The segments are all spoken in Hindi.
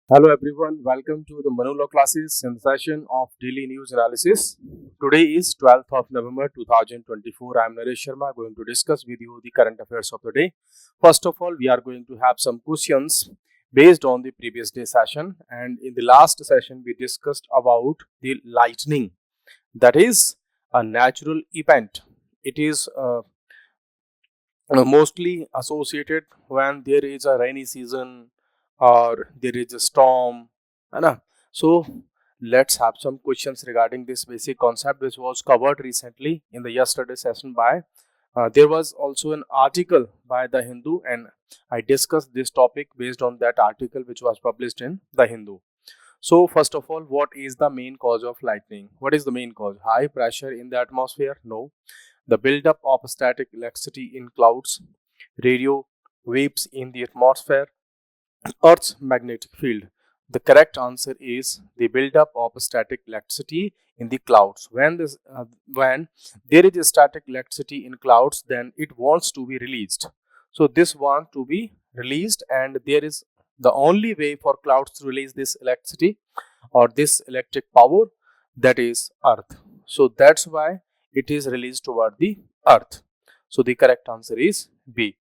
Hello everyone, welcome to the Manula classes in the session of daily news analysis. Today is 12th of November 2024. I am Naresh Sharma going to discuss with you the current affairs of the day. First of all, we are going to have some questions based on the previous day session, and in the last session we discussed about the lightning, that is a natural event. It is mostly associated when there is a rainy season or there is a storm, है ना? So let's have some questions regarding this basic concept which was covered recently in the yesterday session by there was also an article by the Hindu, and I discussed this topic based on that article which was published in the Hindu. So first of all, what is the main cause of lightning? What is the main cause? High pressure in the atmosphere? No. The buildup of static electricity in clouds, radio waves in the atmosphere, Earth's magnetic field. The correct answer is the buildup of static electricity in the clouds. When there is a static electricity in clouds, then it wants to be released. So this want to be released, and there is the only way for clouds to release this electricity or this electric power, that is Earth. So that's why it is released toward the Earth. So the correct answer is B.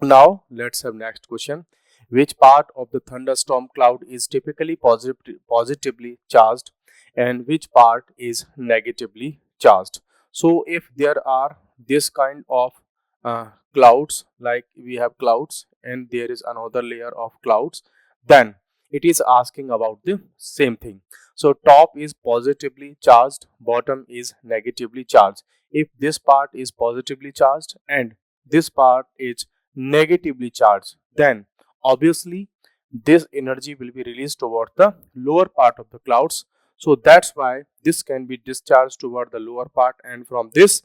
Now let's have next question. Which part of the thunderstorm cloud is typically positively charged and which part is negatively charged? So if there are this kind of clouds, like we have clouds and there is another layer of clouds, then it is asking about the same thing. So top is positively charged, bottom is negatively charged. If this part is positively charged and this part is negatively charged, then obviously this energy will be released toward the lower part of the clouds. So that's why this can be discharged toward the lower part, and from this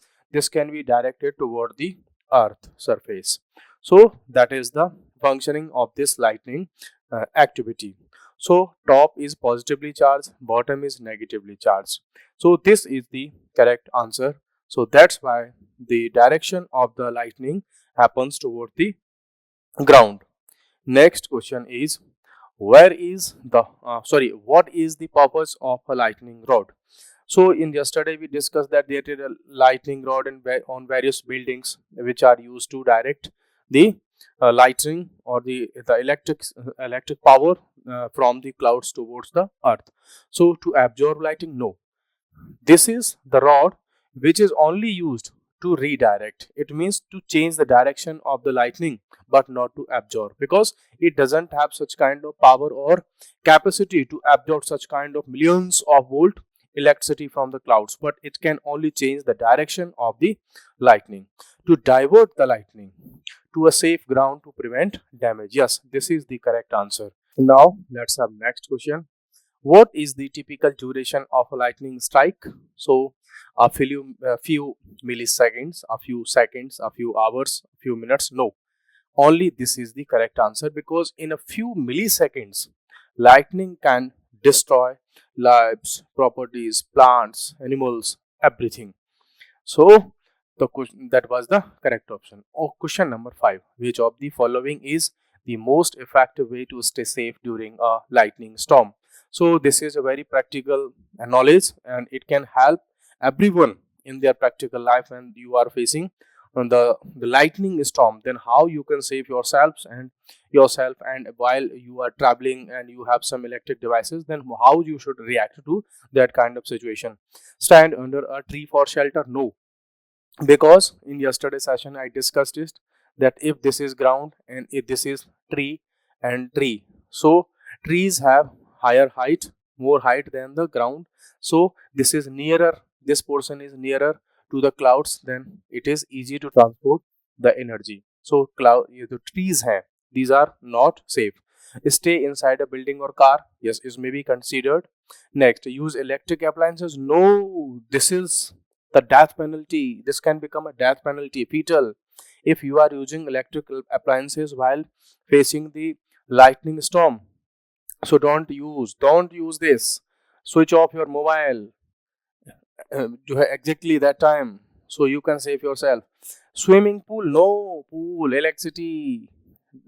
can be directed toward the earth surface. So that is the functioning of this lightning activity. So top is positively charged, bottom is negatively charged. So this is the correct answer. So that's why the direction of the lightning happens toward the ground. Next question is, where is the what is the purpose of a lightning rod? So in yesterday we discussed that there is a lightning rod on various buildings which are used to direct the lightning or the electric power from the clouds towards the earth. So to absorb lighting, no, this is the rod which is only used to redirect. It means to change the direction of the lightning but not to absorb, because it doesn't have such kind of power or capacity to absorb such kind of millions of volt electricity from the clouds, but it can only change the direction of the lightning to divert the lightning to a safe ground to prevent damage. Yes, this is the correct answer. Now let's have next question. What is the typical duration of a lightning strike? So, a few milliseconds, a few seconds, a few hours, a few minutes? No, only this is the correct answer, because in a few milliseconds, lightning can destroy lives, properties, plants, animals, everything. So, that was the correct option. Oh, question number 5. Which of the following is the most effective way to stay safe during a lightning storm? So, this is a very practical knowledge, and it can help everyone in their practical life when you are facing the lightning storm. Then how you can save yourself, and while you are traveling and you have some electric devices, then how you should react to that kind of situation. Stand under a tree for shelter? No, because in yesterday session I discussed it, that if this is ground and if this is tree, so trees have higher height, more height than the ground. So this portion is nearer to the clouds, then it is easy to transport the energy. So the trees have, these are not safe. Stay inside a building or car? Yes, is maybe considered. Next, use electric appliances? No, this is the death penalty. This can become a death penalty, fatal, if you are using electrical appliances while facing the lightning storm. So don't use this. Switch off your mobile to exactly that time, so you can save yourself. Swimming pool? No, pool electricity,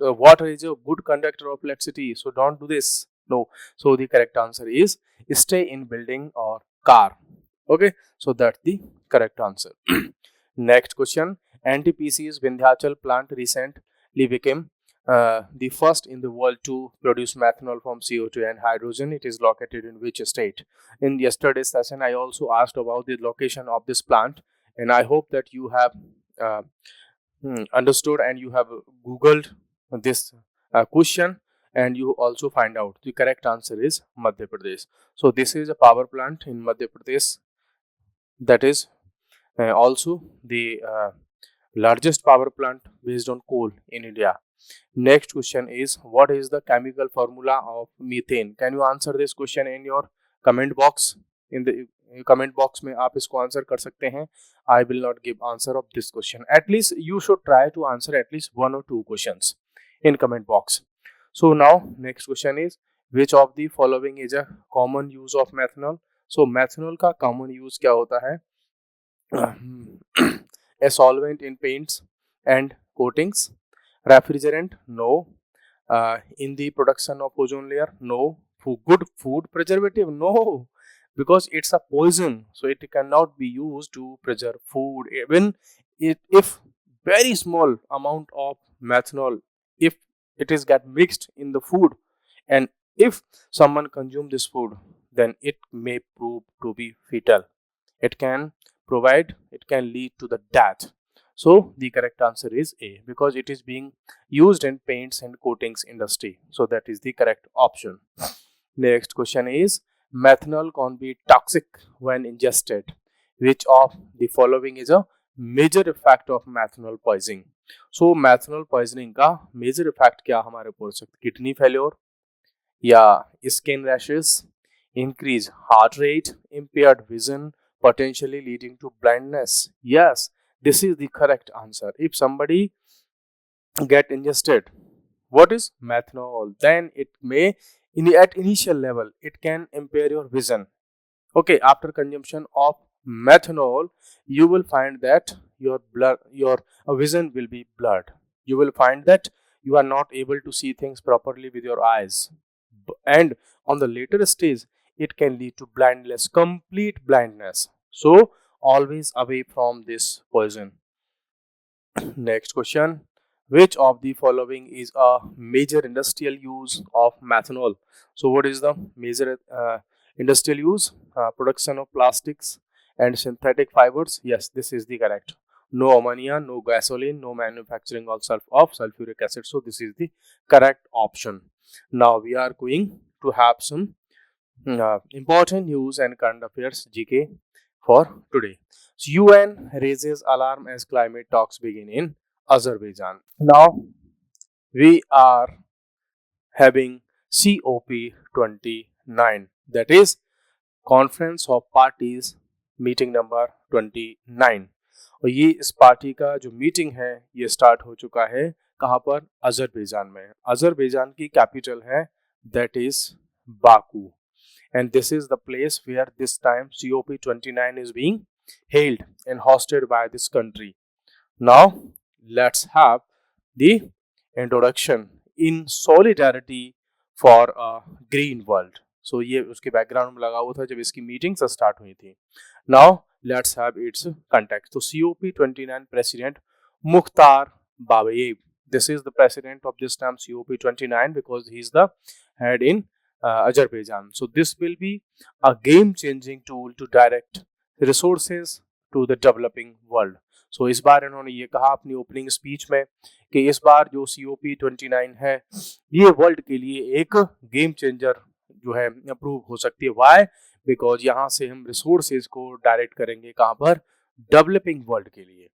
water is a good conductor of electricity, so don't do this. No. So the correct answer is stay in building or car. Okay, so that's the correct answer. Next question. NTPC's Vindhyachal plant recently became the first in the world to produce methanol from CO2 and hydrogen. It is located in which state? In yesterday's session, I also asked about the location of this plant, and I hope that you have uh, understood and you have googled this question, and you also find out the correct answer is Madhya Pradesh. So this is a power plant in Madhya Pradesh, that is also the largest power plant based on coal in India. Next question is, what is the chemical formula of methane? Can you answer this question in your comment box? In the comment box में आप इसको आंसर कर सकते हैं. I will not give answer of this question. At least you should try to answer at least one or two questions in comment box. So now next question is, which of the following is a common use of methanol? So methanol का common use क्या होता है? A solvent in paints and coatings. Refrigerant? No. In the production of ozone layer? No. Good food preservative? No, because it's a poison, so it cannot be used to preserve food. Even if very small amount of methanol, if it is get mixed in the food, and if someone consume this food, then it may prove to be fatal. It can lead to the death. So the correct answer is A, because it is being used in paints and coatings industry. So that is the correct option. Next question is, methanol can be toxic when ingested. Which of the following is a major effect of methanol poisoning? So methanol poisoning का major effect क्या हमारे ऊपर हो सकता है? किडनी फेल्योर या skin rashes, increase heart rate, impaired vision, potentially leading to blindness. Yes, this is the correct answer. If somebody get ingested what is methanol, then it may at initial level it can impair your vision. Okay, after consumption of methanol you will find that your vision will be blurred. You will find that you are not able to see things properly with your eyes, and on the later stage it can lead to blindness, complete blindness. So always away from this poison. Next question. Which of the following is a major industrial use of methanol? So what is the major industrial use? Production of plastics and synthetic fibers. Yes, this is the correct. No ammonia, no gasoline, no manufacturing of sulfuric acid. So this is the correct option. Now we are going to have some important news and current affairs GK for today. So UN raises alarm as climate talks begin in Azerbaijan. Now we are having COP29, that is Conference of Parties meeting number 29. और ये इस पार्टी का जो मीटिंग है ये स्टार्ट हो चुका है कहाँ पर? अजरबैजान में. अजरबैजान की कैपिटल है that is Baku, and this is the place where this time COP29 is being held and hosted by this country. Now let's have the introduction in solidarity for a green world. So ये उसके बैकग्राउंड में लगा हुआ था जब इसकी मीटिंग्स स्टार्ट हुई थी. Now let's have its context. So COP29 president Mukhtar Babayev. This is the president of this time COP29 because he is the head in Azerbaijan. So this will be a game-changing tool to direct resources to the developing world. So इस बार इन्होंने ये कहा अपनी ओपनिंग स्पीच में कि इस बार जो COP29 है ये वर्ल्ड के लिए एक गेम चेंजर जो है अप्रूव हो सकती है. वाई? बिकॉज यहाँ से हम रिसोर्सेज को डायरेक्ट करेंगे कहाँ पर? डेवलपिंग वर्ल्ड के लिए.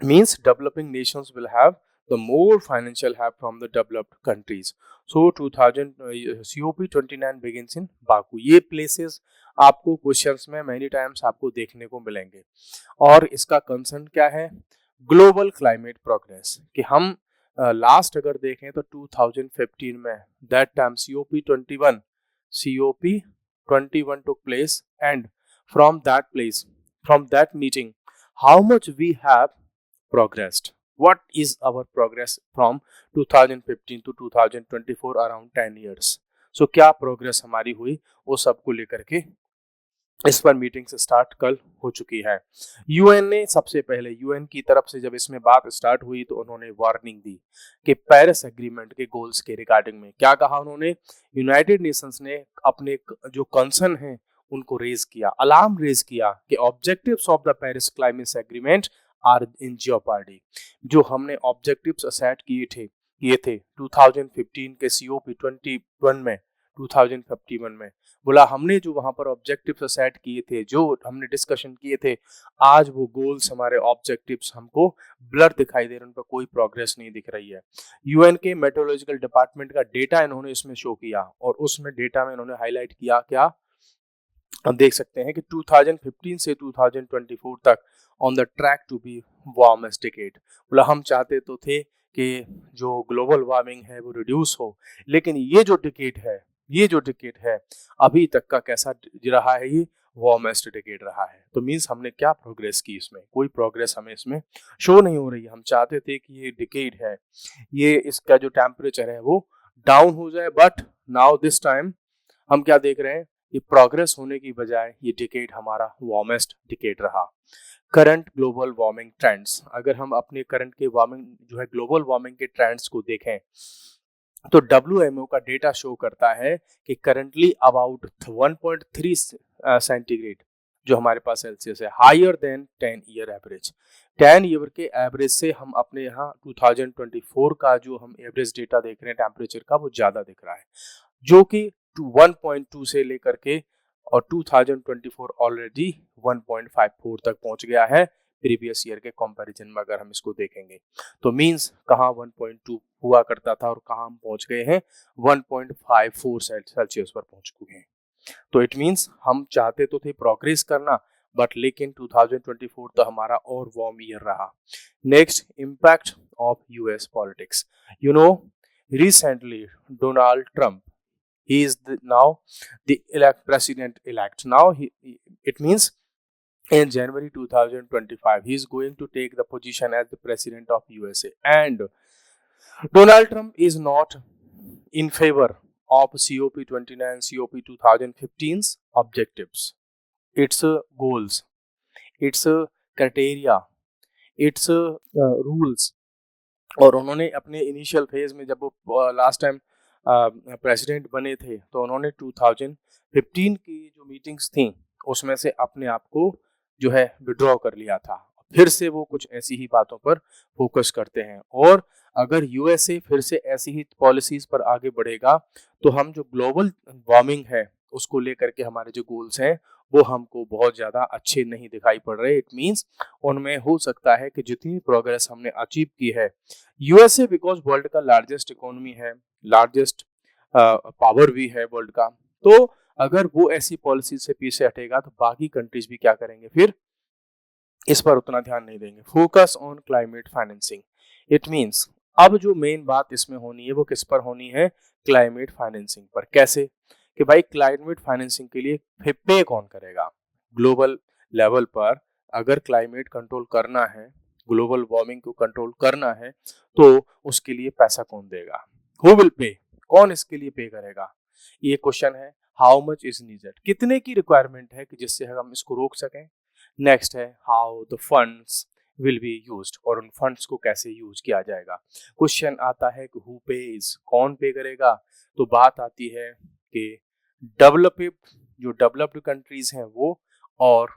Means developing Nations will have the more financial help from the developed countries. So 2000 COP29 begins in Baku. ये places आपको क्वेश्चंस में many times आपको देखने को मिलेंगे. और इसका कंसर्न क्या है? Global climate progress. कि हम लास्ट अगर देखें तो 2015 में that time COP21 took place, and from that place, from that meeting, how much we have progressed. what is our progress from 2015 to 2024 around 10 years. So क्या प्रोग्रेस हमारी हुई वो सबको लेकर के इस पर मीटिंग्स स्टार्ट कल हो चुकी है। यूएन ने सबसे पहले, यूएन की तरफ से जब इसमें बात स्टार्ट हुई तो उन्होंने वार्निंग दी कि पेरिस एग्रीमेंट के गोल्स के रिगार्डिंग में क्या कहा उन्होंने, यूनाइटेड नेशंस ने अपने जो कंसर्न है उनको रेज किया, अलार्म रेज किया कि objectives of the Paris climate agreement are in jeopardy. जो हमने ऑब्जेक्टिव्स सेट किए थे 2015 के सीओपी 21 में, 2051 में, बोला हमने जो वहां पर ऑब्जेक्टिव सेट किए थे, जो हमने डिस्कशन किए थे, आज वो गोल्स, हमारे ऑब्जेक्टिव्स हमको ब्लर दिखाई दे रहे हैं, उन पर कोई प्रोग्रेस नहीं दिख रही है। यूएन के मेट्रोलॉजिकल डिपार्टमेंट का डेटा इन्होंने इसमें शो किया और उसमें डेटा में इन्होंने हाईलाइट किया क्या, हम देख सकते हैं कि 2015 से 2024 तक on the track to be warmest decade. बोला हम चाहते तो थे कि जो ग्लोबल वार्मिंग है वो रिड्यूस हो, लेकिन ये जो डिकेड है अभी तक का कैसा रहा है, ये वार्मेस्ट डिकेड रहा है। तो मीन्स हमने क्या प्रोग्रेस की, इसमें कोई प्रोग्रेस हमें इसमें शो नहीं हो रही है। हम चाहते थे कि ये डिकेड है, ये इसका जो टेम्परेचर है वो डाउन हो जाए, बट नाउ दिस टाइम हम क्या देख रहे हैं, ये प्रोग्रेस होने की बजाय ये डिकेड हमारा वार्मेस्ट डिकेड रहा। करंट ग्लोबल वार्मिंग ट्रेंड्स, अगर हम अपने करंट के वार्मिंग जो है ग्लोबल वार्मिंग के ट्रेंड्स को देखें तो WMO का डेटा शो करता है कि करंटली अबाउट 1.3 सेंटीग्रेड जो हमारे पास सेल्सियस है, higher than 10 year average. 10 year के एवरेज से हम अपने यहाँ 2024 का जो हम एवरेज डेटा देख रहे हैं टेम्परेचर का, वो ज़्यादा दिख रहा है, जो कि 1.2 से लेकर के और 2024 ऑलरेडी 1.54 तक पहुंच गया है प्रीवियस ईयर के कंपैरिजन में। अगर हम इसको देखेंगे तो मींस कहाँ 1.2 हुआ करता था और कहाँ हम पहुंच गए हैं 1.54 सेल्सियस पर पहुंच चुके हैं। तो इट मींस हम चाहते तो थे प्रोग्रेस करना, बट लेकिन 2024 तो हमारा और वार्म ईयर रहा। Next, impact of US politics. You know, recently Donald Trump, he is now the president elect now. It means in January 2025 he is going to take the position as the president of USA, and Donald Trump is not in favor of COP29 COP 2015's objectives, its goals, its criteria, its rules। और उन्होंने अपने इनिशियल फेज में जब वो लास्ट टाइम प्रेसिडेंट बने थे तो उन्होंने 2015 की जो मीटिंग्स थी उसमें से अपने आप को जो है विड्रॉ कर लिया था। फिर से वो कुछ ऐसी ही बातों पर फोकस करते हैं, और अगर यूएसए फिर से ऐसी ही पॉलिसीज पर आगे बढ़ेगा तो हम जो ग्लोबल वार्मिंग है उसको लेकर के हमारे जो गोल्स हैं वो हमको बहुत ज़्यादा अच्छे नहीं दिखाई पड़ रहे। इट मीन्स उनमें हो सकता है कि जितनी प्रोग्रेस हमने अचीव की है, यूएसए बिकॉज वर्ल्ड का लार्जेस्ट इकोनॉमी है, लार्जेस्ट पावर भी है वर्ल्ड का, तो अगर वो ऐसी पॉलिसी से पीछे हटेगा तो बाकी कंट्रीज भी क्या करेंगे, फिर इस पर उतना ध्यान नहीं देंगे। Focus on climate financing. It means अब जो मेन बात इसमें होनी है वो किस पर होनी है, क्लाइमेट फाइनेंसिंग पर। कैसे कि भाई क्लाइमेट फाइनेंसिंग के लिए पे कौन करेगा ग्लोबल लेवल पर। अगर क्लाइमेट कंट्रोल करना है, ग्लोबल वार्मिंग को कंट्रोल करना है, तो उसके लिए पैसा कौन देगा, हु विल पे, कौन इसके लिए पे करेगा, ये क्वेश्चन है। हाउ मच इज नीडेड, कितने की रिक्वायरमेंट है कि जिससे हम इसको रोक सकें। नेक्स्ट है how the funds will be used, और उन फंड्स को कैसे यूज किया जाएगा। क्वेश्चन आता है कि हु पेज, कौन पे करेगा। तो बात आती है कि डेवलप्ड, जो डेवलप्ड कंट्रीज हैं वो, और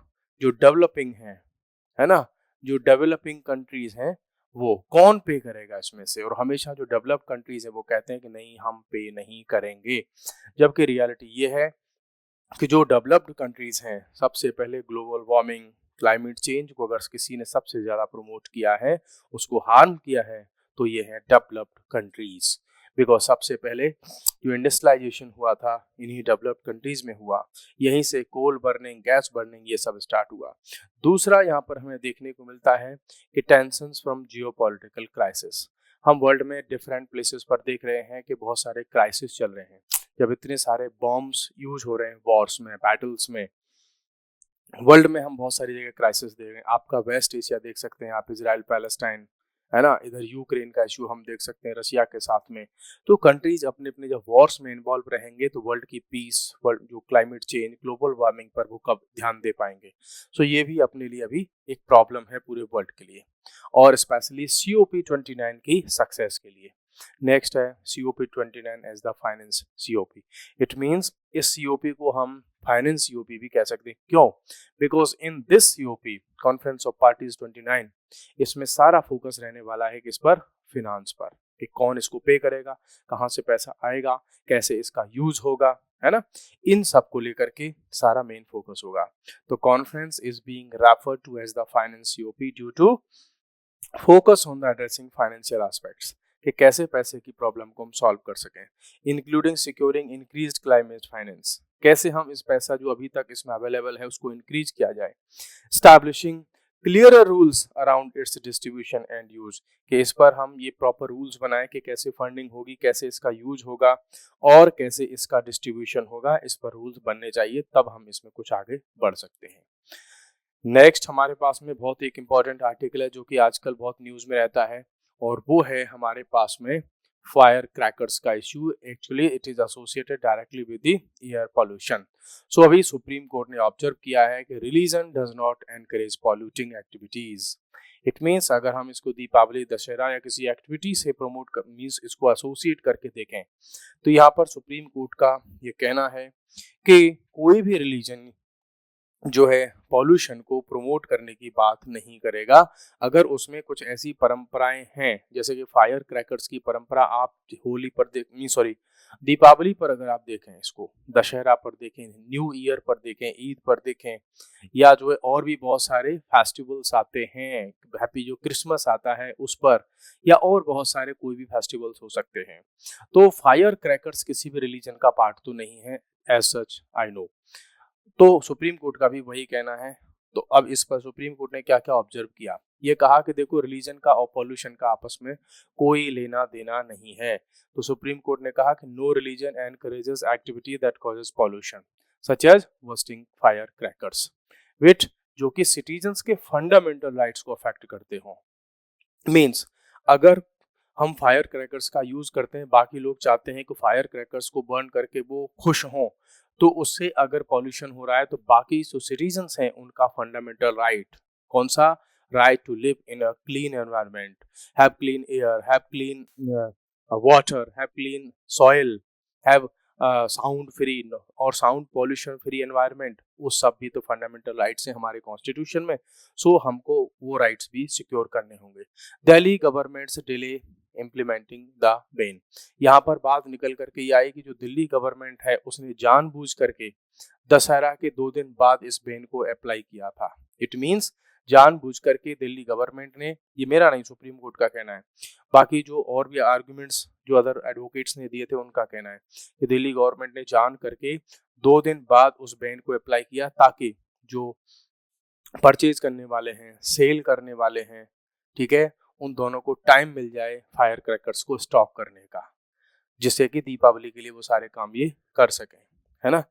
जो डेवलपिंग है ना, जो डेवलपिंग कंट्रीज हैं वो, कौन पे करेगा इसमें से। और हमेशा जो डेवलप्ड कंट्रीज है वो कहते हैं कि नहीं हम पे नहीं करेंगे, जबकि रियलिटी ये है कि जो डेवलप्ड कंट्रीज हैं सबसे पहले ग्लोबल वार्मिंग, क्लाइमेट चेंज को अगर किसी ने सबसे ज़्यादा प्रमोट किया है, उसको हार्म किया है, तो ये है डेवलप्ड कंट्रीज। बिकॉज सबसे पहले जो इंडस्ट्रियलाइजेशन हुआ था इन्हीं डेवलप्ड कंट्रीज में हुआ, यहीं से कोल बर्निंग, गैस बर्निंग ये सब स्टार्ट हुआ। दूसरा यहाँ पर हमें देखने को मिलता है कि टेंशंस फ्रॉम जियोपॉलिटिकल क्राइसिस। हम वर्ल्ड में डिफरेंट प्लेसेस पर देख रहे हैं कि बहुत सारे क्राइसिस चल रहे हैं। जब इतने सारे बॉम्ब्स यूज हो रहे हैं वॉर्स में, बैटल्स में, वर्ल्ड में हम बहुत सारी जगह क्राइसिस देख रहे हैं। आपका वेस्ट एशिया देख सकते हैं आप, इजराइल पैलेस्टाइन, है ना। इधर यूक्रेन का इश्यू हम देख सकते हैं रशिया के साथ में। तो कंट्रीज अपने अपने जब वॉर्स में इन्वॉल्व रहेंगे तो वर्ल्ड की पीस, वर्ल्ड जो क्लाइमेट चेंज, ग्लोबल वार्मिंग पर वो कब ध्यान दे पाएंगे। सो ये भी अपने लिए अभी एक प्रॉब्लम है पूरे वर्ल्ड के लिए, और स्पेशली COP29 की सक्सेस के लिए। नेक्स्ट है COP29 as the finance COP। It means इस COP को हम फाइनेंस COP भी कह सकते हैं। क्यों? Because in this COP conference of parties 29, इसमें सारा फोकस रहने वाला है किस पर? फिनांस पर, कि कौन इसको पे करेगा, कहाँ से पैसा आएगा, कैसे इसका यूज होगा, है ना। इन सब को लेकर के सारा मेन फोकस होगा। तो conference is being referred to as the finance COP due to focus on the addressing financial aspects, कि कैसे पैसे की प्रॉब्लम को हम सॉल्व कर सकें, including securing increased climate finance, कैसे हम इस पैसा जो अभी तक इसमें अवेलेबल है उसको इंक्रीज किया जाए, establishing clearer rules around its distribution and use, कि इस पर हम ये प्रॉपर रूल्स बनाएं कि कैसे फंडिंग होगी, कैसे इसका यूज होगा और कैसे इसका डिस्ट्रीब्यूशन होगा। इस पर रूल्स बनने चाहिए, तब हम इसमें कुछ आगे बढ़ सकते हैं। नेक्स्ट हमारे पास में बहुत एक इम्पॉर्टेंट आर्टिकल है जो कि आजकल बहुत न्यूज़ में रहता है, और वो है हमारे पास में फायर क्रैकर्स का issue. Actually it is associated directly with the air pollution. So अभी सुप्रीम कोर्ट ने ऑब्जर्व किया है कि religion does not encourage polluting activities. It means अगर हम इसको दीपावली, दशहरा या किसी एक्टिविटी से प्रमोट कर, मीन्स इसको एसोसिएट करके देखें, तो यहाँ पर सुप्रीम कोर्ट का ये कहना है कि कोई भी रिलीजन जो है पॉल्यूशन को प्रमोट करने की बात नहीं करेगा अगर उसमें कुछ ऐसी परंपराएं हैं, जैसे कि फायर क्रैकर्स की परंपरा आप होली पर दीपावली पर अगर आप देखें, इसको दशहरा पर देखें, न्यू ईयर पर देखें, ईद पर देखें, या जो है और भी बहुत सारे फेस्टिवल्स आते हैं, हैप्पी जो क्रिसमस आता है उस पर, या और बहुत सारे कोई भी फेस्टिवल्स हो सकते हैं। तो फायर क्रैकर्स किसी भी रिलीजन का पार्ट तो नहीं है एज सच, आई नो। तो सुप्रीम कोर्ट का भी वही कहना है। तो अब इस पर सुप्रीम कोर्ट ने क्या क्या ऑब्जर्व किया, ये कहा कि देखो रिलीजन का और पॉल्यूशन का आपस में कोई लेना देना नहीं है। तो सुप्रीम कोर्ट ने कहा कि no religion encourages activity that causes pollution such as bursting fire crackers which, जो कि सिटीजन्स के फंडामेंटल राइट्स को अफेक्ट करते हों। मीन्स अगर हम फायर क्रैकर्स का यूज करते हैं, बाकी लोग चाहते हैं कि फायर क्रैकर्स को बर्न करके वो खुश हों, तो उससे अगर पॉल्यूशन हो रहा है तो बाकी जो सिटीजन्स हैं उनका फंडामेंटल राइट, कौन सा? Right to live in a clean environment, have clean air, have clean water, have clean soil, have sound free और साउंड पॉल्यूशन फ्री एनवायरनमेंट, वो सब भी तो फंडामेंटल राइट्स हैं हमारे कॉन्स्टिट्यूशन में। सो हमको वो राइट्स भी सिक्योर करने होंगे। Delhi governments delay implementing the ban, यहाँ पर बात निकल करके ये आई कि जो दिल्ली गवर्नमेंट है उसने जानबूझ करके दशहरा के 2 दिन बाद इस बैन को अप्लाई किया था। इट मीन्स जानबूझ करके दिल्ली गवर्नमेंट ने, ये मेरा नहीं सुप्रीम कोर्ट का कहना है, बाकी जो और भी आर्गुमेंट्स जो अदर एडवोकेट्स ने दिए थे उनका कहना है कि दिल्ली गवर्नमेंट ने जान करके 2 दिन बाद उस बैन को अप्लाई किया, ताकि जो परचेज करने वाले हैं, सेल करने वाले हैं, ठीक है, उन दोनों को टाइम मिल जाए फायर क्रैकर्स को स्टॉक करने का, जिससे कि दीपावली के लिए वो सारे काम ये कर सकें, है ना,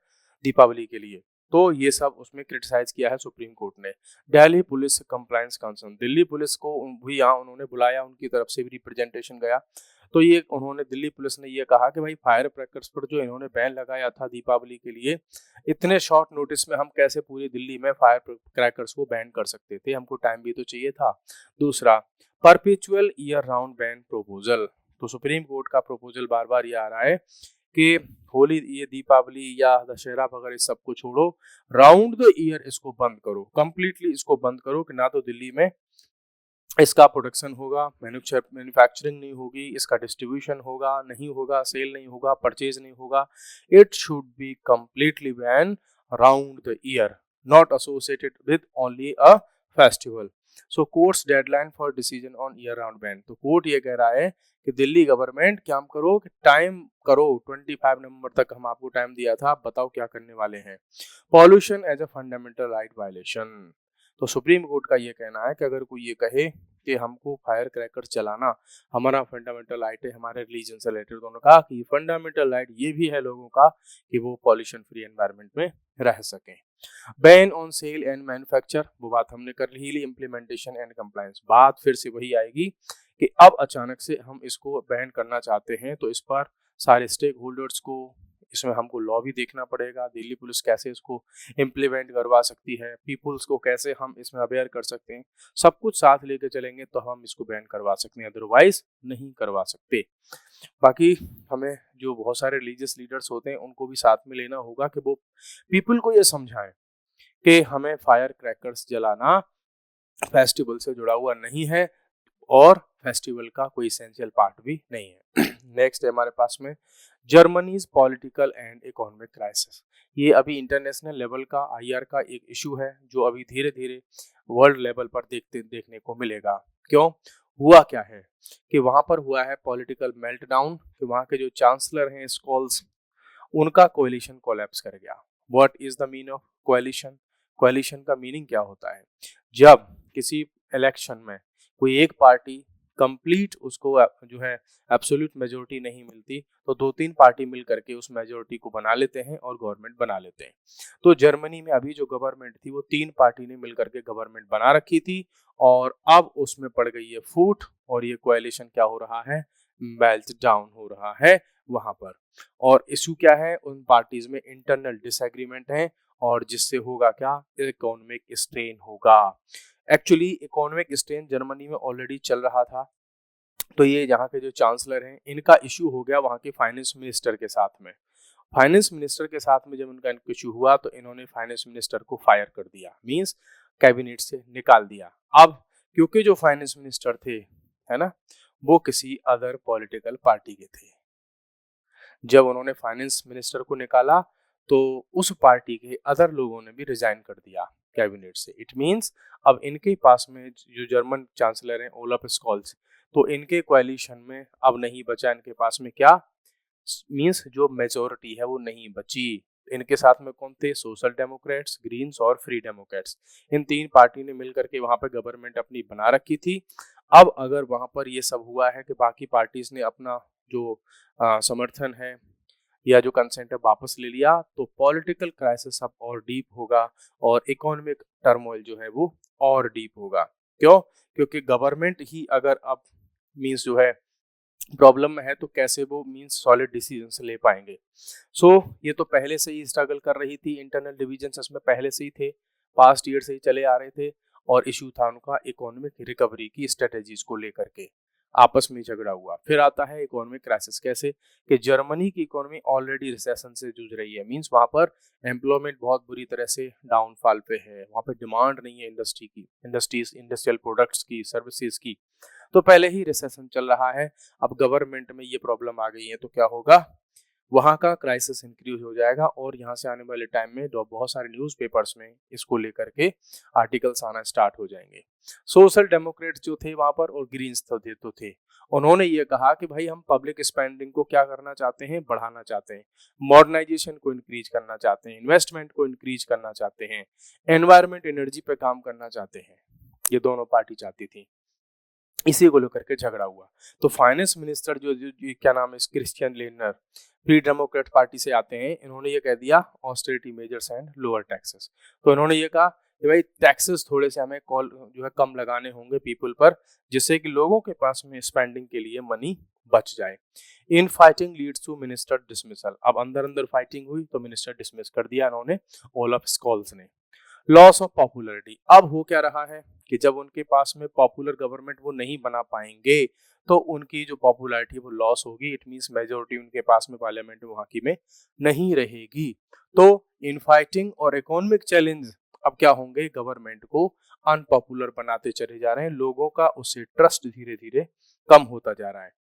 दीपावली के लिए। तो ये सब उसमें क्रिटिसाइज किया है सुप्रीम कोर्ट ने। Delhi police compliance concern, Delhi police को भी यहाँ उन्होंने बुलाया, उनकी तरफ से भी रिप्रेजेंटेशन गया। तो ये उन्होंने, दिल्ली पुलिस ने ये कहा कि भाई फायर क्रैकर्स पर जो इन्होंने बैन लगाया था दीपावली के लिए, इतने शॉर्ट नोटिस में हम कैसे पूरी दिल्ली में फायर क्रैकर्स को बैन कर सकते थे, हमको टाइम भी तो चाहिए था। दूसरा, perpetual year round ban proposal, तो सुप्रीम कोर्ट का प्रोपोजल बार बार ये आ रहा है कि होली, ये दीपावली या दशहरा वगैरह इस सब को छोड़ो, राउंड द ईयर इसको बंद करो, कंप्लीटली इसको बंद करो, कि ना तो दिल्ली में इसका प्रोडक्शन होगा, मैन्युफैक्चरिंग नहीं होगी, इसका डिस्ट्रीब्यूशन होगा नहीं होगा, सेल नहीं होगा, परचेज नहीं होगा। It should be completely ban round the year, not associated with only a festival. So courts deadline for decision on year round ban, तो कोर्ट ये कह रहा है कि दिल्ली गवर्नमेंट क्या करो, कि टाइम करो, 25 नवंबर तक हम आपको टाइम दिया था, आप बताओ क्या करने वाले हैं। Pollution as a fundamental right violation, तो सुप्रीम कोर्ट का ये कहना है कि अगर कोई ये कहे कि हमको फायर क्रैकर चलाना हमारा फंडामेंटल राइट है, हमारे रिलीजन से रिलेटेड, दोनों कहा कि फंडामेंटल राइट ये भी है लोगों का कि वो पॉल्यूशन फ्री एनवायरनमेंट में रह सकें। Ban on sale and manufacture, वो बात हमने कर ली। इम्प्लीमेंटेशन एंड कंप्लायंस, बात फिर से वही आएगी कि अब अचानक से हम इसको बैन करना चाहते हैं, तो इस पर सारे स्टेक होल्डर्स को इसमें हमको लॉ भी देखना पड़ेगा, दिल्ली पुलिस कैसे इसको इम्प्लीमेंट करवा सकती है, पीपुल्स को कैसे हम इसमें अवेयर कर सकते हैं, सब कुछ साथ लेके चलेंगे तो हम इसको बैन करवा सकते हैं, अदरवाइज नहीं करवा सकते। बाकी हमें जो बहुत सारे रिलीजियस लीडर्स होते हैं उनको भी साथ में लेना होगा कि वो पीपल को ये समझाएं कि हमें फायर क्रैकर्स जलाना फेस्टिवल से जुड़ा हुआ नहीं है और फेस्टिवल का कोई एसेंशियल पार्ट भी नहीं है। नेक्स्ट है हमारे पास में Germany's political and economic crisis. ये अभी इंटरनेशनल लेवल का आईआर का एक इशू है जो अभी धीरे धीरे वर्ल्ड लेवल पर देखने को मिलेगा। क्यों हुआ क्या है कि वहां पर हुआ है पॉलिटिकल मेल्टडाउन, कि वहां के जो चांसलर हैं स्कॉल्स, उनका कोalition कोलैप्स कर गया। What is the meaning of coalition? Coalition का मीनिंग क्या होता है? जब किसी इलेक्शन में कोई एक पार्टी कंप्लीट उसको जो है एब्सोल्यूट मेजोरिटी नहीं मिलती, तो 2-3 पार्टी मिल करके उस मेजोरिटी को बना लेते हैं और गवर्नमेंट बना लेते हैं। तो जर्मनी में अभी जो गवर्नमेंट थी वो 3 पार्टी ने मिल करके गवर्नमेंट बना रखी थी और अब उसमें पड़ गई है फूट और ये कोalition क्या हो रहा है, मेल्ट डाउन हो रहा है वहां पर। और इशू क्या है, उन पार्टीज में इंटरनल डिसएग्रीमेंट है और जिससे होगा क्या, इकोनॉमिक स्ट्रेन होगा। एक्चुअली इकोनॉमिक स्ट्रेन जर्मनी में ऑलरेडी चल रहा था, तो ये यहाँ के जो चांसलर हैं इनका इशू हो गया वहाँ के फाइनेंस मिनिस्टर के साथ में। फाइनेंस मिनिस्टर के साथ में जब उनका इशू हुआ तो इन्होंने फाइनेंस मिनिस्टर को फायर कर दिया, मींस कैबिनेट से निकाल दिया। अब क्योंकि जो फाइनेंस मिनिस्टर थे, है ना, वो किसी अदर पॉलिटिकल पार्टी के थे, जब उन्होंने फाइनेंस मिनिस्टर को निकाला तो उस पार्टी के अदर लोगों ने भी रिजाइन कर दिया कैबिनेट से। इट मींस अब इनके पास में जो जर्मन चांसलर हैं ओलाफ स्कॉल्स, तो इनके कोalition में अब नहीं बचा इनके पास में क्या, मींस जो मेजोरिटी है वो नहीं बची। इनके साथ में कौन थे, सोशल डेमोक्रेट्स, ग्रीन्स और फ्री डेमोक्रेट्स। इन 3 पार्टी ने मिलकर के वहां पर गवर्नमेंट अपनी बना रखी थी। अब अगर वहां पर ये सब हुआ है कि बाकी पार्टीज ने अपना जो समर्थन है या जो कंसेंट है वापस ले लिया, तो पॉलिटिकल क्राइसिस अब और डीप होगा और इकोनॉमिक टर्मोइल जो है वो और डीप होगा। क्यों? क्योंकि गवर्नमेंट ही अगर अब मींस जो है प्रॉब्लम में है तो कैसे वो मींस सॉलिड डिसीजंस ले पाएंगे। ये तो पहले से ही स्ट्रगल कर रही थी, इंटरनल डिविजन्स इसमें पहले से ही थे, पास्ट ईयर से ही चले आ रहे थे और इशू था उनका इकोनॉमिक रिकवरी की स्ट्रेटेजीज को लेकर के, आपस में झगड़ा हुआ। फिर आता है इकोनॉमिक क्राइसिस। कैसे कि जर्मनी की इकोनॉमी ऑलरेडी रिसेशन से जूझ रही है, मींस वहां पर एम्प्लॉयमेंट बहुत बुरी तरह से डाउनफॉल पे है, वहां पर डिमांड नहीं है इंडस्ट्रियल प्रोडक्ट्स की, सर्विसेज की, तो पहले ही रिसेशन चल रहा है। अब गवर्नमेंट में ये प्रॉब्लम आ गई है तो क्या होगा, वहां का क्राइसिस इंक्रीज हो जाएगा और यहाँ से आने वाले टाइम में बहुत सारे न्यूज़पेपर्स में इसको लेकर के आर्टिकल्स आना स्टार्ट हो जाएंगे। सोशल डेमोक्रेट्स जो थे वहां पर और ग्रीन्स तो थे, उन्होंने ये कहा कि भाई हम पब्लिक स्पेंडिंग को क्या करना चाहते हैं, बढ़ाना चाहते हैं, मॉडर्नाइजेशन को इंक्रीज करना चाहते हैं, इन्वेस्टमेंट को इंक्रीज करना चाहते हैं, एनवायरमेंट एनर्जी पे काम करना चाहते हैं। ये दोनों पार्टी चाहती थी, इसी को लेकर के झगड़ा हुआ। तो फाइनेंस मिनिस्टर जो क्या नाम है, Christian learner, free Democrat party से आते हैं, इन्होंने ये कह दिया austerity measures and lower taxes. तो इन्होंने ये कहा कि भाई टैक्सेस थोड़े से हमें जो है कम लगाने होंगे पीपल पर, जिससे कि लोगों के पास में स्पेंडिंग के लिए मनी बच जाए। In fighting leads to minister dismissal. अब अंदर अंदर फाइटिंग हुई तो मिनिस्टर डिसमिस कर दिया इन्होंने, ओलाफ स्कॉल्स ने। Loss of popularity. अब हो क्या रहा है कि जब उनके पास में पॉपुलर गवर्नमेंट वो नहीं बना पाएंगे तो उनकी जो पॉपुलैरिटी वो लॉस होगी। इट मींस मेजोरिटी उनके पास में पार्लियामेंट में वहां की में नहीं रहेगी। तो इनफाइटिंग और इकोनॉमिक चैलेंज अब क्या होंगे, गवर्नमेंट को अनपॉपुलर बनाते चले जा रहे हैं, लोगों का उससे ट्रस्ट धीरे धीरे कम होता जा रहा है।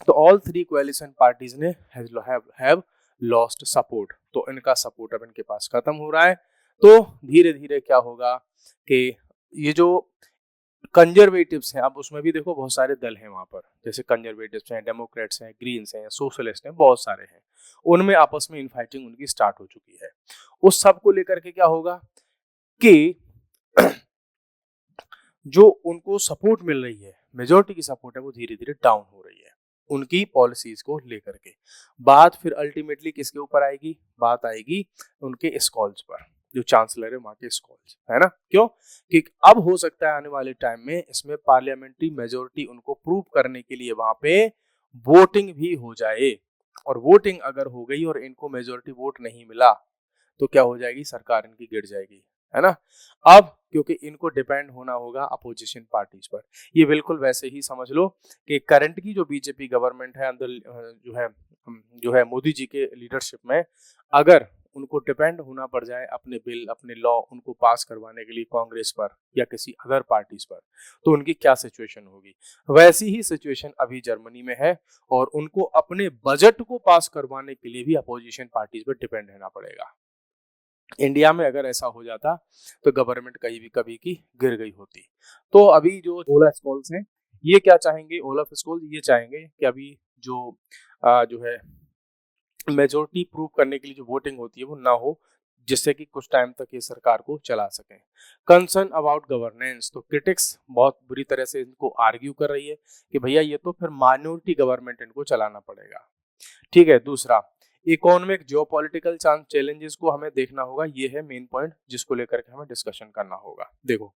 तो ऑल 3 कोएलिशन पार्टीज ने हैव लॉस्ट सपोर्ट, तो इनका सपोर्ट अब इनके पास खत्म हो रहा है। तो धीरे धीरे क्या होगा कि ये जो कंजर्वेटिव्स हैं, अब उसमें भी देखो बहुत सारे दल हैं वहां पर, जैसे कंजर्वेटिव्स हैं, डेमोक्रेट्स हैं, ग्रीन्स हैं, सोशलिस्ट हैं, बहुत सारे हैं, उनमें आपस में इनफाइटिंग उनकी स्टार्ट हो चुकी है। उस सब को लेकर के क्या होगा कि जो उनको सपोर्ट मिल रही है, मेजोरिटी की सपोर्ट है, वो धीरे धीरे डाउन हो रही है उनकी पॉलिसीज को लेकर के। बात फिर अल्टीमेटली किसके ऊपर आएगी, बात आएगी उनके स्कॉल्स पर। जो चांसलर है वहाँ के स्कॉल्स, है ना। क्यों कि अब हो सकता है आने वाले टाइम में इसमें पार्लियामेंट्री मेजोरिटी उनको प्रूव करने के लिए वहां पे वोटिंग भी हो जाए, और वोटिंग अगर हो गई और इनको मेजोरिटी वोट नहीं मिला तो क्या हो जाएगी, सरकार इनकी गिर जाएगी, है ना। अब क्योंकि इनको डिपेंड होना होगा अपोजिशन पार्टीज पर, ये बिल्कुल वैसे ही समझ लो कि करंट की जो बीजेपी गवर्नमेंट है अंदर जो है मोदी जी के लीडरशिप में, अगर उनको डिपेंड होना पड़ जाए अपने बिल अपने लॉ उनको पास करवाने के लिए कांग्रेस पर या किसी अदर पार्टीज पर, तो उनकी क्या सिचुएशन होगी। वैसी ही सिचुएशन अभी जर्मनी में है, और उनको अपने बजट को पास करवाने के लिए भी अपोजिशन पार्टीज पर डिपेंड रहना पड़ेगा। इंडिया में अगर ऐसा हो जाता तो गवर्नमेंट कहीं भी कभी की गिर गई होती। तो अभी जो ओला स्कॉल्स हैं ये क्या चाहेंगे, ओलाफ स्कॉल्स ये चाहेंगे कि अभी जो है मेजोरिटी प्रूव करने के लिए जो वोटिंग होती है वो ना हो, जिससे कि कुछ टाइम तक ये सरकार को चला सकें। कंसर्न अबाउट गवर्नेंस, तो क्रिटिक्स बहुत बुरी तरह से इनको आर्ग्यू कर रही है कि भैया ये तो फिर माइनॉरिटी गवर्नमेंट इनको चलाना पड़ेगा। ठीक है। दूसरा, इकोनॉमिक जियोपॉलिटिकल चैलेंजेस को हमें देखना होगा, ये है मेन पॉइंट जिसको लेकर के हमें डिस्कशन करना होगा। देखो,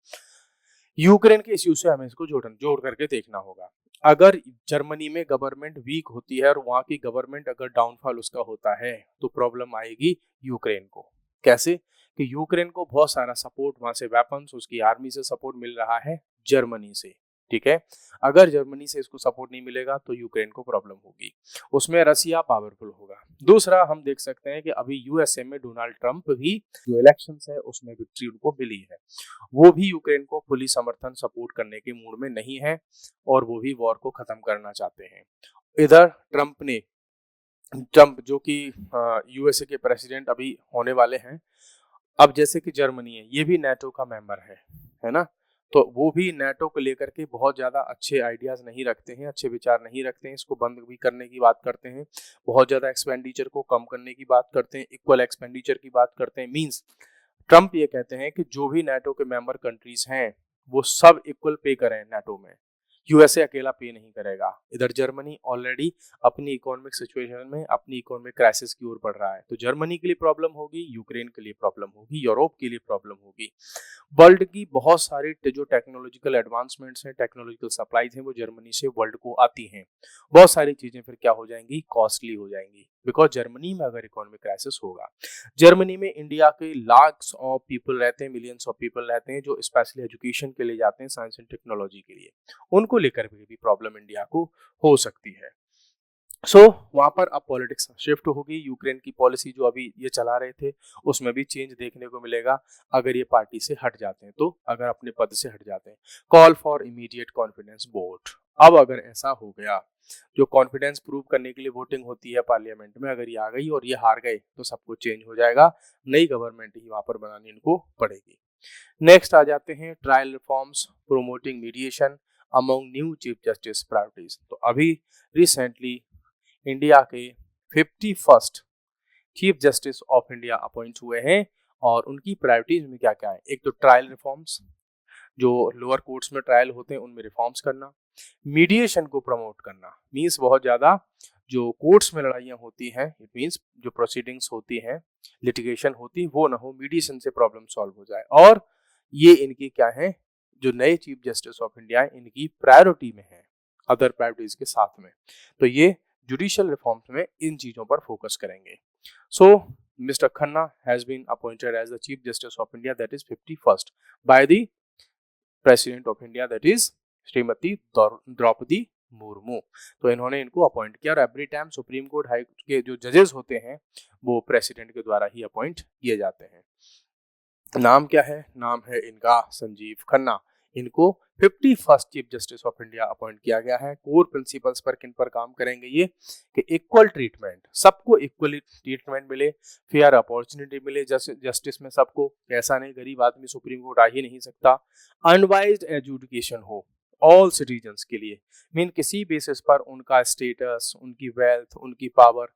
यूक्रेन के इश्यू से हमें इसको जोड़ करके देखना होगा। अगर जर्मनी में गवर्नमेंट वीक होती है और वहां की गवर्नमेंट अगर डाउनफॉल उसका होता है तो प्रॉब्लम आएगी यूक्रेन को। कैसे कि यूक्रेन को बहुत सारा सपोर्ट वहां से वेपन्स उसकी आर्मी से सपोर्ट मिल रहा है जर्मनी से। ठीक है। अगर जर्मनी से इसको सपोर्ट नहीं मिलेगा तो यूक्रेन को प्रॉब्लम होगी, उसमें रसिया पावरफुल होगा। दूसरा, हम देख सकते हैं कि अभी यूएसए में डोनाल्ड ट्रंप भी जो इलेक्शंस है उसमें विक्ट्री उनको मिली है, वो भी यूक्रेन को फुली समर्थन सपोर्ट करने के मूड में नहीं है और वो भी वॉर को खत्म करना चाहते हैं। इधर ट्रंप जो कि यूएसए के प्रेसिडेंट अभी होने वाले हैं, अब जैसे कि जर्मनी है ये भी नेटो का मेंबर है ना, तो वो भी नेटो को लेकर के बहुत ज्यादा अच्छे आइडियाज नहीं रखते हैं, अच्छे विचार नहीं रखते हैं, इसको बंद भी करने की बात करते हैं, बहुत ज्यादा एक्सपेंडिचर को कम करने की बात करते हैं, इक्वल एक्सपेंडिचर की बात करते हैं। मींस ट्रंप ये कहते हैं कि जो भी नेटो के मेंबर कंट्रीज हैं वो सब इक्वल पे करें नेटो में, यूएसए अकेला पे नहीं करेगा। इधर जर्मनी ऑलरेडी अपनी इकोनॉमिक सिचुएशन में अपनी इकोनॉमिक क्राइसिस की ओर बढ़ रहा है, तो जर्मनी के लिए प्रॉब्लम होगी, यूक्रेन के लिए प्रॉब्लम होगी, यूरोप के लिए प्रॉब्लम होगी। वर्ल्ड की बहुत सारी जो टेक्नोलॉजिकल एडवांसमेंट्स हैं, टेक्नोलॉजिकल सप्लाईज हैं, वो जर्मनी से वर्ल्ड को आती हैं। बहुत सारी चीजें फिर क्या हो जाएंगी, कॉस्टली हो जाएंगी, बिकॉज जर्मनी में अगर इकोनॉमिक क्राइसिस होगा। जर्मनी में इंडिया के लाख्स ऑफ पीपल रहते हैं, मिलियंस ऑफ पीपल रहते हैं जो स्पेशली एजुकेशन के लिए जाते हैं, साइंस एंड टेक्नोलॉजी के लिए, उनको लेकर भी प्रॉब्लम इंडिया को हो सकती है। वहां पर अब पॉलिटिक्स शिफ्ट होगी, यूक्रेन की पॉलिसी जो अभी ये चला रहे थे उसमें भी चेंज देखने को मिलेगा अगर ये पार्टी से हट जाते हैं, तो अगर अपने पद से हट जाते हैं। Call for immediate confidence vote, अब अगर ऐसा हो गया, जो कॉन्फिडेंस प्रूव करने के लिए वोटिंग होती है पार्लियामेंट में, अगर ये आ गई और ये हार गए तो सब कुछ चेंज हो जाएगा, नई गवर्नमेंट ही वहां पर बनानी इनको पड़ेगी। नेक्स्ट आ जाते हैं trial reforms promoting mediation among new chief justice priorities. तो अभी रिसेंटली इंडिया के 51st chief justice of India appoint हुए हैं, और उनकी प्रायोरिटीज में क्या क्या है। एक तो ट्रायल रिफॉर्म्स, जो लोअर कोर्ट्स में ट्रायल होते हैं उनमें रिफॉर्म्स करना, मीडिएशन को प्रमोट करना, मींस बहुत ज्यादा जो कोर्ट्स में लड़ाइयाँ होती हैं, इट मींस जो प्रोसीडिंग्स होती हैं, लिटिगेशन होती है, वो ना हो, मीडिएशन से प्रॉब्लम सॉल्व हो जाए। और ये इनकी क्या है, जो नए चीफ जस्टिस ऑफ इंडिया है इनकी प्रायोरिटी में है, अदर प्रायोरिटीज के साथ में। तो ये जुडिशियल रिफॉर्म्स में इन चीजों पर फोकस करेंगे। So Mister Khanna has been appointed as the chief justice of India, that is 51st by the president of India, that is Shrimati Draupadi Murmu. तो इन्होंने इनको अपॉइंट किया, और every time Supreme Court high के जो जजेस होते हैं वो प्रेसिडेंट के द्वारा ही अपॉइंट किए जाते हैं। नाम क्या है, नाम है इनका संजीव खन्ना। इनको 51st chief justice of India appoint किया गया है। कोर प्रिंसिपल्स पर किन पर काम करेंगे ये, कि इक्वल ट्रीटमेंट, सबको इक्वली ट्रीटमेंट मिले, फेयर अपॉर्चुनिटी मिले जस्टिस में सबको, ऐसा नहीं गरीब आदमी सुप्रीम कोर्ट आ ही नहीं सकता, अनवाइज्ड एजुकेशन हो ऑल सिटीजन्स के लिए, मीन किसी बेसिस पर उनका स्टेटस, उनकी वेल्थ, उनकी पावर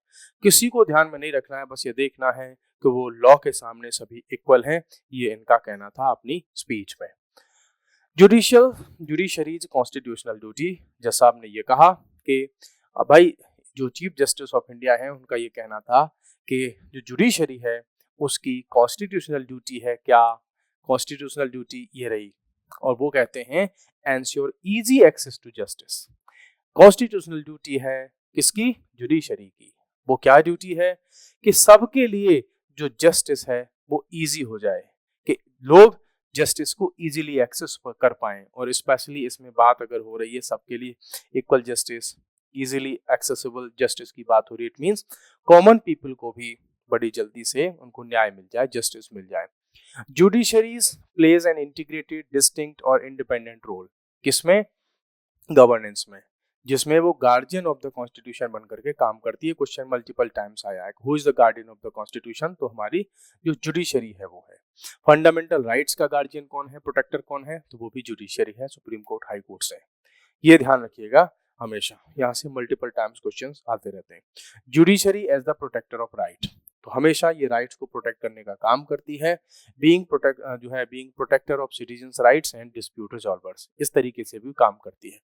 किसी को ध्यान में नहीं रखना है, बस ये देखना है कि वो लॉ के सामने सभी इक्वल हैं। ये इनका कहना था अपनी स्पीच में। जुडिशरीज कॉन्स्टिट्यूशनल ड्यूटी, जज साहब ने ये कहा कि भाई जो चीफ जस्टिस ऑफ इंडिया है उनका ये कहना था कि जो जुडिशरी है उसकी कॉन्स्टिट्यूशनल ड्यूटी है क्या? कॉन्स्टिट्यूशनल ड्यूटी ये रही, और वो कहते हैं ensure easy access to justice. Constitutional duty है किसकी? जुडिशरी की। वो क्या ड्यूटी है? कि सबके लिए जो जस्टिस है वो इजी हो जाए, कि लोग जस्टिस को इजीली एक्सेस कर पाएं, और स्पेशली इसमें बात अगर हो रही है सबके लिए equal justice, easily accessible justice की बात हो रही है, इट मींस कॉमन पीपल को भी बड़ी जल्दी से उनको न्याय मिल जाए, जस्टिस मिल जाए। Judiciary's plays an integrated, distinct और इंडिपेंडेंट रोल। किसमें? गवर्नेंस में, जिसमें वो गार्जियन ऑफ द कॉन्स्टिट्यूशन बन करके काम करती है। क्वेश्चन मल्टीपल टाइम्स आया है, who is the guardian of the constitution? तो हमारी जो जुडिशरी है वो है। फंडामेंटल राइट्स का गार्जियन कौन है, प्रोटेक्टर कौन है? तो वो भी जुडिशरी है, सुप्रीम कोर्ट, हाई कोर्ट से। ये ध्यान रखिएगा हमेशा, यहाँ से मल्टीपल टाइम्स क्वेश्चंस आते रहते हैं। Judiciary as the protector of right, तो हमेशा ये राइट्स को प्रोटेक्ट करने का काम करती है। Being protector of citizens rights and dispute resolvers, इस तरीके से भी काम करती है।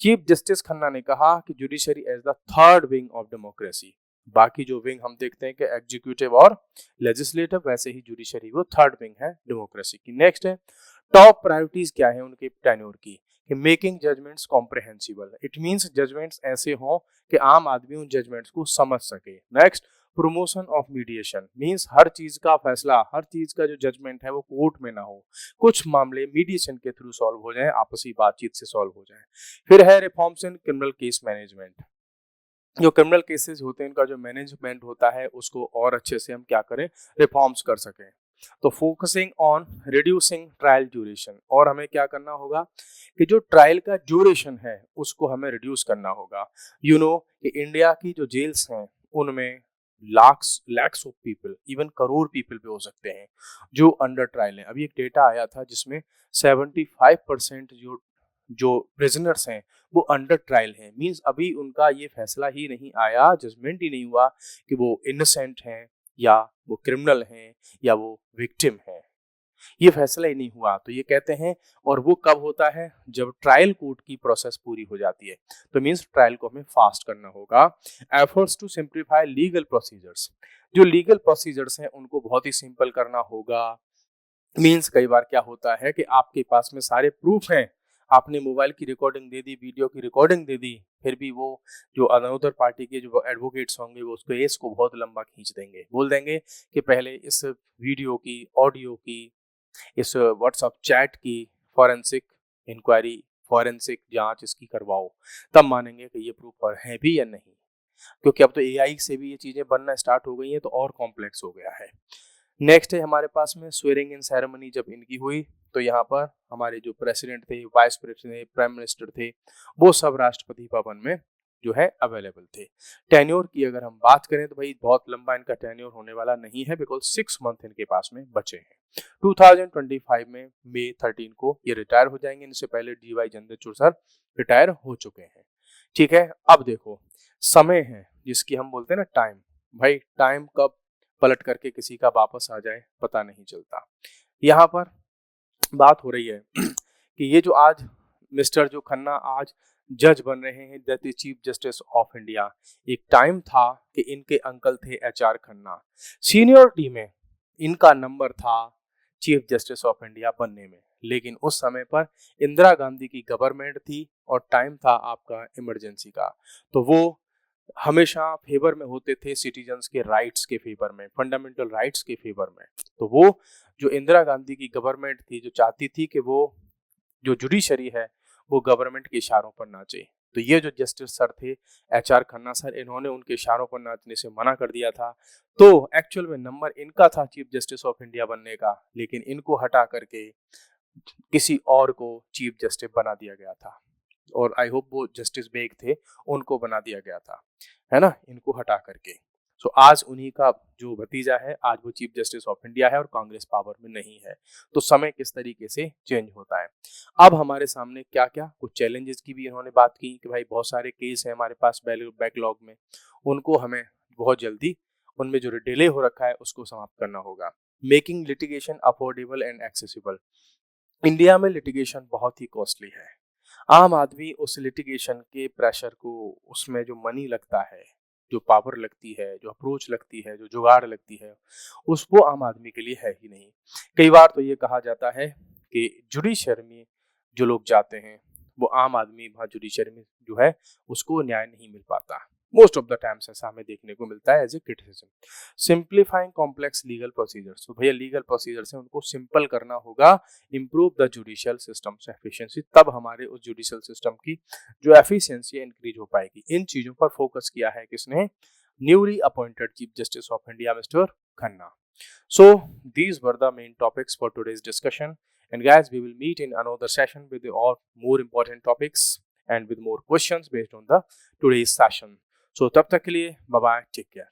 चीफ जस्टिस खन्ना ने कहा कि judiciary as the third wing of democracy. बाकी जो विंग हम देखते हैं कि एग्जीक्यूटिव और लेजिस्लेटिव, वैसे ही जुडिशरी वो थर्ड विंग है डेमोक्रेसी की। नेक्स्ट है टॉप प्रायोरिटीज क्या है उनके टेन्योर की, कि making judgments comprehensible, it means judgments ऐसे हों कि आम आदमी उन जजमेंट्स को समझ सके। Next promotion of mediation, means हर चीज का फैसला, हर चीज का जो जजमेंट है वो कोर्ट में ना हो, कुछ मामले मीडिएशन के थ्रू सॉल्व हो जाए, आपसी बातचीत से सॉल्व हो जाए। फिर है reforms in criminal case management, जो क्रिमिनल केसेस होते हैं इनका जो मैनेजमेंट होता है उसको और अच्छे से हम क्या करें, रिफॉर्म्स कर सकें। तो focusing on reducing trial duration, और हमें क्या करना होगा कि जो ट्रायल का ड्यूरेशन है उसको हमें रिड्यूस करना होगा। यू नो कि इंडिया की जो जेल्स हैं उनमें lakhs of people, even crore people भी हो सकते हैं जो अंडर ट्रायल हैं। अभी एक डेटा आया था जिसमें 75% जो जो प्रिजनर्स हैं वो अंडर ट्रायल हैं, मींस अभी उनका ये फैसला ही नहीं आया, जजमेंट ही नहीं हुआ कि वो इनोसेंट हैं या वो क्रिमिनल हैं या वो विक्टिम हैं, ये फैसला ही नहीं हुआ। तो ये कहते हैं, और वो कब होता है? जब ट्रायल कोर्ट की प्रोसेस पूरी हो जाती है। तो मींस ट्रायल को हमें फास्ट करना होगा। Efforts to simplify legal procedures, जो लीगल प्रोसीजर्स हैं उनको बहुत ही सिंपल करना होगा। मींस कई बार क्या होता है कि आपके पास में सारे प्रूफ हैं, आपने मोबाइल की रिकॉर्डिंग दे दी, वीडियो की रिकॉर्डिंग दे दी, फिर भी वो जो अनदर पार्टी के जो एडवोकेट्स होंगे वो उसको केस को बहुत लंबा खींच देंगे, बोल देंगे कि पहले इस वीडियो की, ऑडियो की, इस व्हाट्सएप चैट की फॉरेंसिक इंक्वायरी, फॉरेंसिक जांच इसकी करवाओ, तब मानेंगे कि ये प्रूफ और है भी या नहीं। क्योंकि अब तो एआई से भी ये चीजें बनना स्टार्ट हो गई हैं तो और कॉम्प्लेक्स हो गया है। नेक्स्ट है हमारे पास में स्वेरिंग इन सेरेमनी, जब इनकी हुई तो यहाँ पर हमारे जो प्रेसिडेंट थे, वाइस प्रेसिडेंट, प्राइम मिनिस्टर थे, वो सब राष्ट्रपति भवन में जो है अवेलेबल थे। टेन्योर की अगर हम बात करें तो भाई बहुत लंबा इनका टेन्योर होने वाला नहीं है, बिकॉज 6 मंथ इनके पास में बचे हैं। 2025 में मई 13 को ये रिटायर हो जाएंगे, इनसे पहले डीवाई चंद्रचूड़ सर रिटायर हो चुके हैं। ठीक है, अब देखो समय है जिसकी हम बोलते हैं ना टाइम, भाई टाइम कब पलट करके किसी का वापस आ जाए पता नहीं चलता। यहाँ पर बात हो रही है कि ये जो आज मिस्टर जो खन्ना आज जज बन रहे हैं, that is chief justice of India, एक टाइम था कि इनके अंकल थे एचआर खन्ना, सीनियरिटी में इनका नंबर था चीफ जस्टिस ऑफ इंडिया बनने में, लेकिन उस समय पर इंदिरा गांधी की गवर्नमेंट थी और टाइम था आपका इमरजेंसी का, तो वो हमेशा फेवर में होते थे सिटीजन्स के राइट्स के फेवर में, फंडामेंटल राइट्स के फेवर में। तो वो जो इंदिरा गांधी की गवर्नमेंट थी जो चाहती थी कि वो जो जुडिशरी है वो गवर्नमेंट के इशारों पर नाचे, तो ये जो जस्टिस सर थे एचआर खन्ना सर, इन्होंने उनके इशारों पर नाचने से मना कर दिया था। तो एक्चुअल में नंबर इनका था चीफ जस्टिस ऑफ इंडिया बनने का, लेकिन इनको हटा करके किसी और को चीफ जस्टिस बना दिया गया था, और आई होप वो जस्टिस बेग थे उनको बना दिया गया था, है ना, इनको हटा करके। सो आज उन्हीं का जो भतीजा है आज वो चीफ जस्टिस ऑफ इंडिया है और कांग्रेस पावर में नहीं है। तो समय किस तरीके से चेंज होता है। अब हमारे सामने क्या क्या कुछ चैलेंजेस की भी इन्होंने बात की कि भाई बहुत सारे केस है हमारे पास बैकलॉग में, उनको हमें बहुत जल्दी उनमें जो डिले हो रखा है उसको समाप्त करना होगा। Making litigation affordable and accessible, India में लिटिगेशन बहुत ही कॉस्टली है, आम आदमी उस लिटिगेशन के प्रेशर को, उसमें जो मनी लगता है जो पावर लगती है, जो अप्रोच लगती है, जो जुगाड़ लगती है, उस वो आम आदमी के लिए है ही नहीं। कई बार तो ये कहा जाता है कि जुडिशरी में जो लोग जाते हैं, वो आम आदमी वहाँ जुडिशरी में जो है उसको न्याय नहीं मिल पाता। मोस्ट ऑफ द टाइम्स ऐसा हमें देखने को मिलता है as a criticism. Simplifying complex legal procedures, तो भैया लीगल प्रोसीजर्स है उनको सिंपल करना होगा। Improve the judicial system efficiency, तब हमारे उस जुडिशियल सिस्टम की जो एफिशिएंसी है इंक्रीज हो पाएगी। इन चीजों पर फोकस किया है किसने? Newly appointed chief justice of India mister Khanna. So these were the main topics for today's discussion. And guys, we will meet in another session with all more important topics and with more questions based on the today's session. So तब तक के लिए bye bye, take care.